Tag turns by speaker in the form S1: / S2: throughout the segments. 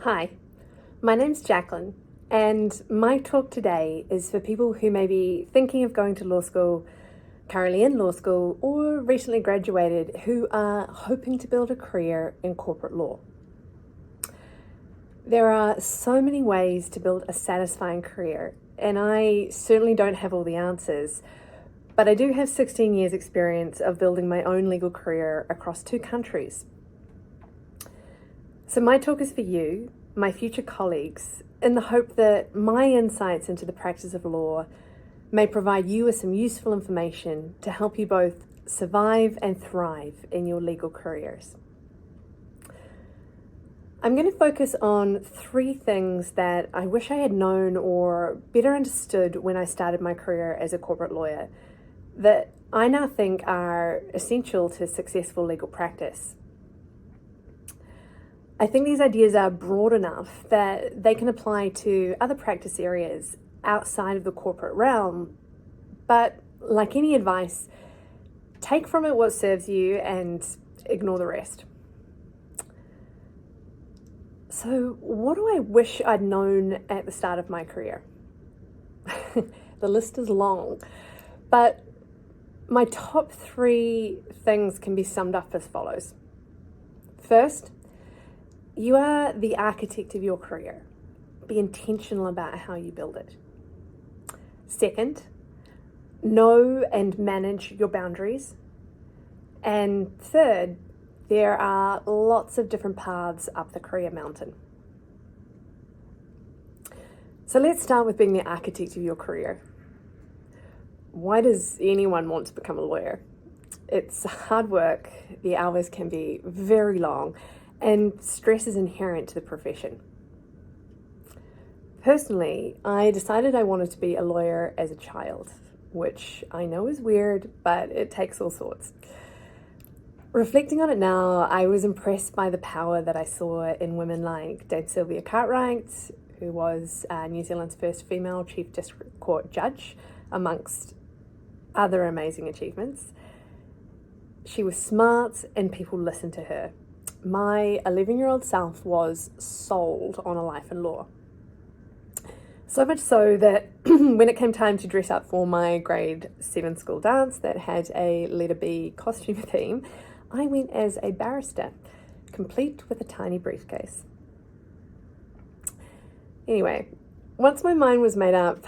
S1: Hi, my name's Jacqlin, and my talk today is for people who may be thinking of going to law school, currently in law school, or recently graduated who are hoping to build a career in corporate law. There are so many ways to build a satisfying career, and I certainly don't have all the answers, but I do have 16 years experience of building my own legal career across 2 countries. So my talk is for you, my future colleagues, in the hope that my insights into the practice of law may provide you with some useful information to help you both survive and thrive in your legal careers. I'm going to focus on 3 things that I wish I had known or better understood when I started my career as a corporate lawyer that I now think are essential to successful legal practice. I think these ideas are broad enough that they can apply to other practice areas outside of the corporate realm, but like any advice, take from it what serves you and ignore the rest. So, what do I wish I'd known at the start of my career? The list is long, but my top 3 things can be summed up as follows. First, you are the architect of your career. Be intentional about how you build it. Second, know and manage your boundaries. And third, there are lots of different paths up the career mountain. So let's start with being the architect of your career. Why does anyone want to become a lawyer? It's hard work, the hours can be very long, and stress is inherent to the profession. Personally, I decided I wanted to be a lawyer as a child, which I know is weird, but it takes all sorts. Reflecting on it now, I was impressed by the power that I saw in women like Dame Sylvia Cartwright, who was New Zealand's first female Chief District Court judge, amongst other amazing achievements. She was smart and people listened to her. My 11-year-old self was sold on a life in law. So much so that when it came time to dress up for my grade 7 school dance that had a letter B costume theme, I went as a barrister, complete with a tiny briefcase. Anyway, once my mind was made up,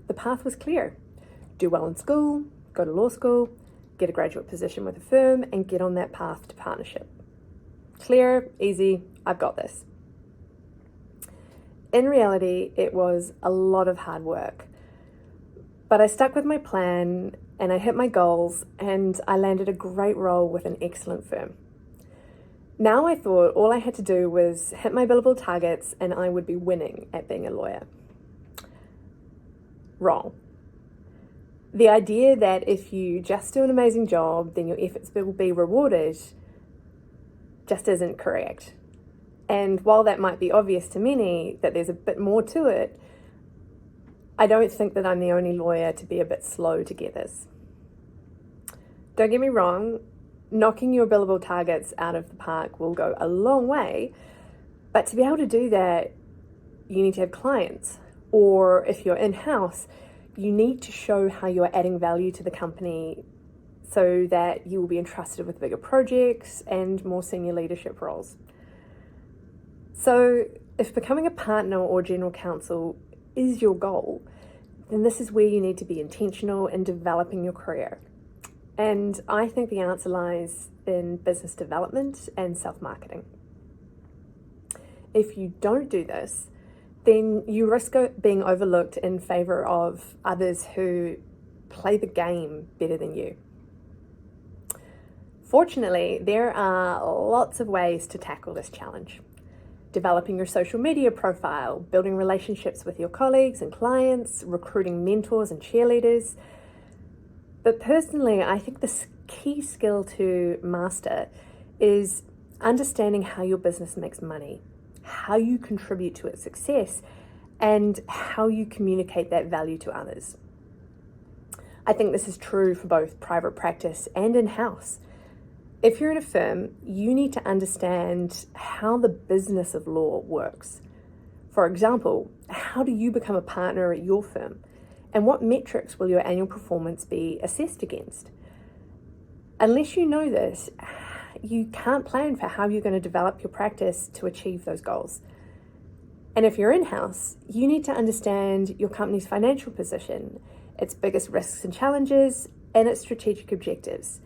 S1: the path was clear. Do well in school, go to law school, get a graduate position with a firm, and get on that path to partnership. Clear, easy, I've got this. In reality, it was a lot of hard work, but I stuck with my plan and I hit my goals and I landed a great role with an excellent firm. Now I thought all I had to do was hit my billable targets and I would be winning at being a lawyer. Wrong. The idea that if you just do an amazing job, then your efforts will be rewarded just isn't correct. And while that might be obvious to many, that there's a bit more to it, I don't think that I'm the only lawyer to be a bit slow to get this. Don't get me wrong, knocking your billable targets out of the park will go a long way, but to be able to do that, you need to have clients, or if you're in-house, you need to show how you're adding value to the company so that you will be entrusted with bigger projects and more senior leadership roles. So if becoming a partner or general counsel is your goal, then this is where you need to be intentional in developing your career. And I think the answer lies in business development and self-marketing. If you don't do this, then you risk being overlooked in favor of others who play the game better than you. Fortunately, there are lots of ways to tackle this challenge. Developing your social media profile, building relationships with your colleagues and clients, recruiting mentors and cheerleaders. But personally, I think the key skill to master is understanding how your business makes money, how you contribute to its success, and how you communicate that value to others. I think this is true for both private practice and in-house. If you're in a firm, you need to understand how the business of law works. For example, how do you become a partner at your firm? And what metrics will your annual performance be assessed against? Unless you know this, you can't plan for how you're going to develop your practice to achieve those goals. And if you're in-house, you need to understand your company's financial position, its biggest risks and challenges, and its strategic objectives.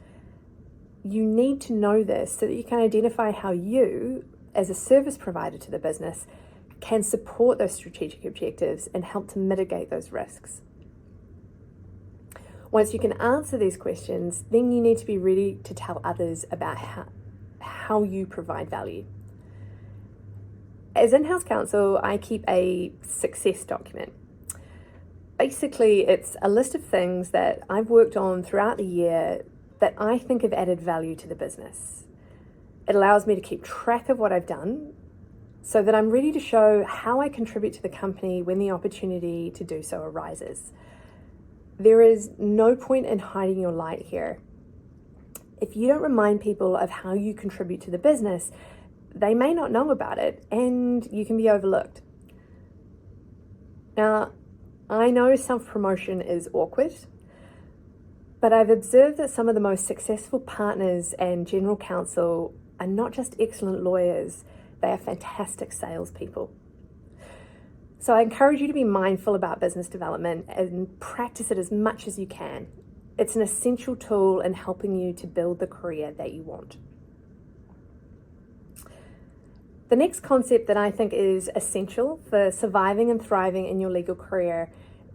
S1: You need to know this so that you can identify how you, as a service provider to the business, can support those strategic objectives and help to mitigate those risks. Once you can answer these questions, then you need to be ready to tell others about how you provide value. As in-house counsel, I keep a success document. Basically, it's a list of things that I've worked on throughout the year that I think have added value to the business. It allows me to keep track of what I've done so that I'm ready to show how I contribute to the company when the opportunity to do so arises. There is no point in hiding your light here. If you don't remind people of how you contribute to the business, they may not know about it and you can be overlooked. Now, I know self-promotion is awkward, but I've observed that some of the most successful partners and general counsel are not just excellent lawyers, they are fantastic salespeople. So I encourage you to be mindful about business development and practice it as much as you can. It's an essential tool in helping you to build the career that you want. The next concept that I think is essential for surviving and thriving in your legal career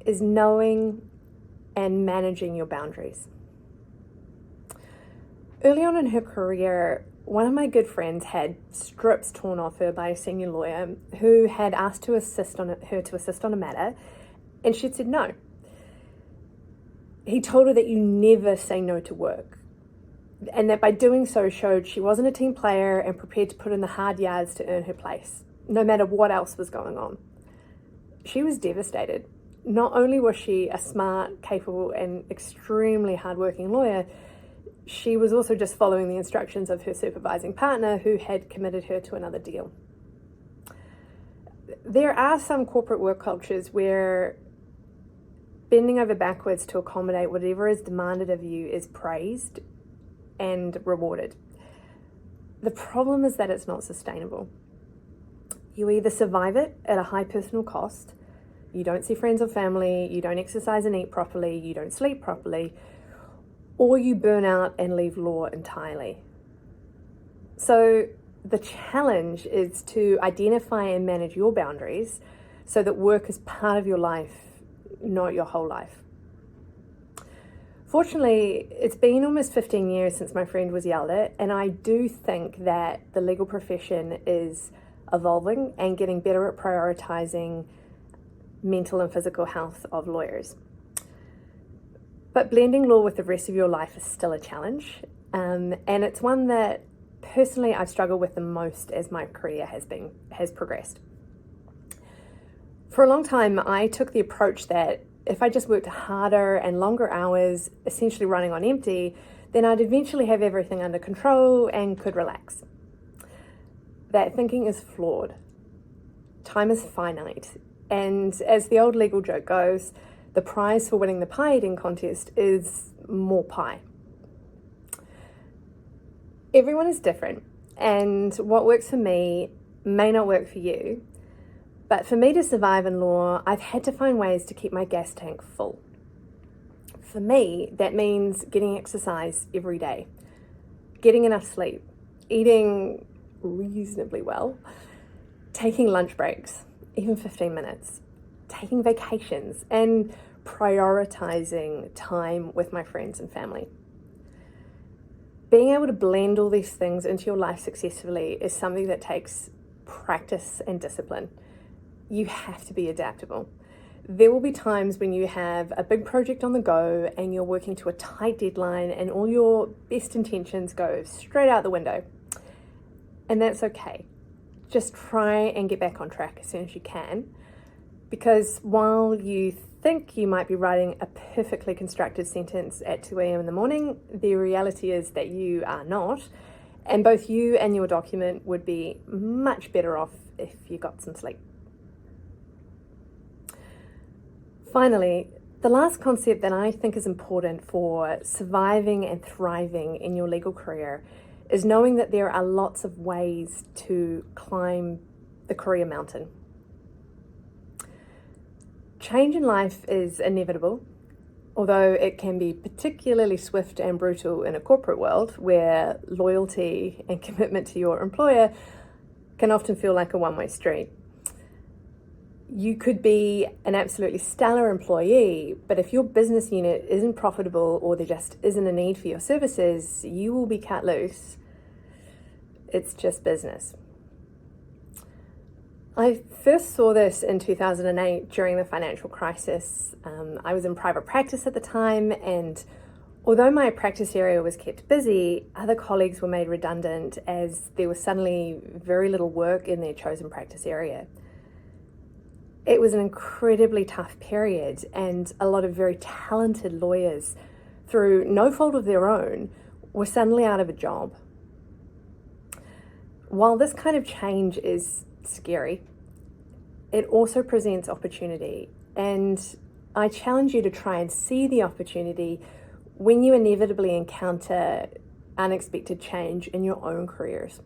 S1: is knowing and managing your boundaries. Early on in her career, one of my good friends had strips torn off her by a senior lawyer who had asked her to assist on a matter, and she'd said no. He told her that you never say no to work, and that by doing so showed she wasn't a team player and prepared to put in the hard yards to earn her place, no matter what else was going on. She was devastated. Not only was she a smart, capable, and extremely hardworking lawyer, she was also just following the instructions of her supervising partner who had committed her to another deal. There are some corporate work cultures where bending over backwards to accommodate whatever is demanded of you is praised and rewarded. The problem is that it's not sustainable. You either survive it at a high personal cost, you don't see friends or family, you don't exercise and eat properly, you don't sleep properly, or you burn out and leave law entirely. So the challenge is to identify and manage your boundaries so that work is part of your life, not your whole life. Fortunately, it's been almost 15 years since my friend was yelled at, and I do think that the legal profession is evolving and getting better at prioritizing mental and physical health of lawyers. But blending law with the rest of your life is still a challenge, and it's one that personally I've struggled with the most as my career has progressed. For a long time, I took the approach that if I just worked harder and longer hours, essentially running on empty, then I'd eventually have everything under control and could relax. That thinking is flawed. Time is finite, and as the old legal joke goes, the prize for winning the pie eating contest is more pie. Everyone is different, and what works for me may not work for you. But for me to survive in law, I've had to find ways to keep my gas tank full. For me, that means getting exercise every day, getting enough sleep, eating reasonably well, taking lunch breaks, even 15 minutes, taking vacations, and prioritizing time with my friends and family. Being able to blend all these things into your life successfully is something that takes practice and discipline. You have to be adaptable. There will be times when you have a big project on the go and you're working to a tight deadline and all your best intentions go straight out the window. And that's okay. Just try and get back on track as soon as you can, because while you think you might be writing a perfectly constructed sentence at 2 a.m. in the morning, the reality is that you are not, and both you and your document would be much better off if you got some sleep. Finally, the last concept that I think is important for surviving and thriving in your legal career is knowing that there are lots of ways to climb the career mountain. Change in life is inevitable, although it can be particularly swift and brutal in a corporate world where loyalty and commitment to your employer can often feel like a one-way street. You could be an absolutely stellar employee, but if your business unit isn't profitable or there just isn't a need for your services, you will be cut loose. It's just business. I first saw this in 2008 during the financial crisis. I was in private practice at the time, and although my practice area was kept busy, other colleagues were made redundant as there was suddenly very little work in their chosen practice area. It was an incredibly tough period, and a lot of very talented lawyers, through no fault of their own, were suddenly out of a job. While this kind of change is scary, it also presents opportunity, and I challenge you to try and see the opportunity when you inevitably encounter unexpected change in your own careers.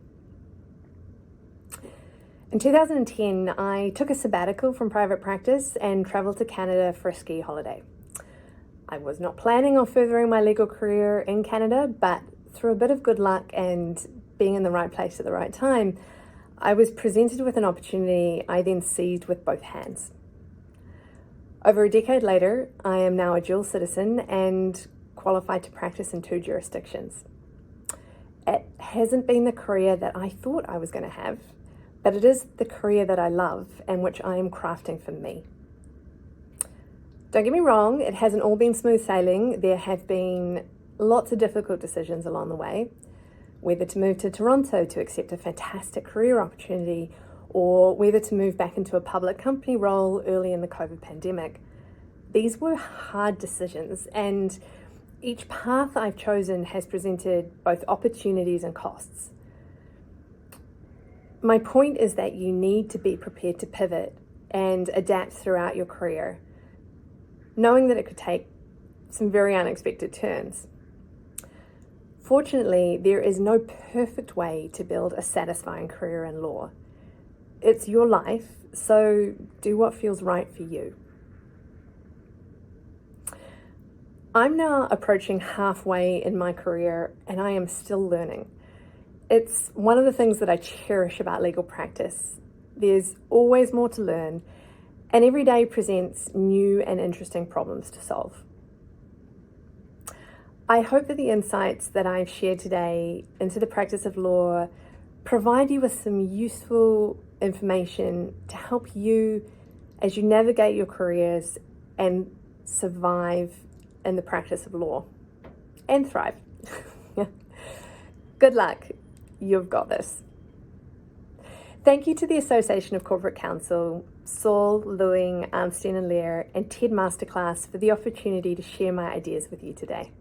S1: In 2010, I took a sabbatical from private practice and traveled to Canada for a ski holiday. I was not planning on furthering my legal career in Canada, but through a bit of good luck and being in the right place at the right time, I was presented with an opportunity I then seized with both hands. Over a decade later, I am now a dual citizen and qualified to practice in 2 jurisdictions. It hasn't been the career that I thought I was going to have, but it is the career that I love and which I am crafting for me. Don't get me wrong, it hasn't all been smooth sailing. There have been lots of difficult decisions along the way, whether to move to Toronto to accept a fantastic career opportunity or whether to move back into a public company role early in the COVID pandemic. These were hard decisions, and each path I've chosen has presented both opportunities and costs. My point is that you need to be prepared to pivot and adapt throughout your career, knowing that it could take some very unexpected turns. Fortunately, there is no perfect way to build a satisfying career in law. It's your life, so do what feels right for you. I'm now approaching halfway in my career, and I am still learning. It's one of the things that I cherish about legal practice. There's always more to learn, and every day presents new and interesting problems to solve. I hope that the insights that I've shared today into the practice of law provide you with some useful information to help you as you navigate your careers and survive in the practice of law and thrive. Good luck. You've got this. Thank you to the Association of Corporate Counsel, Saul, Lewing, Armstein and Lear, and TED Masterclass for the opportunity to share my ideas with you today.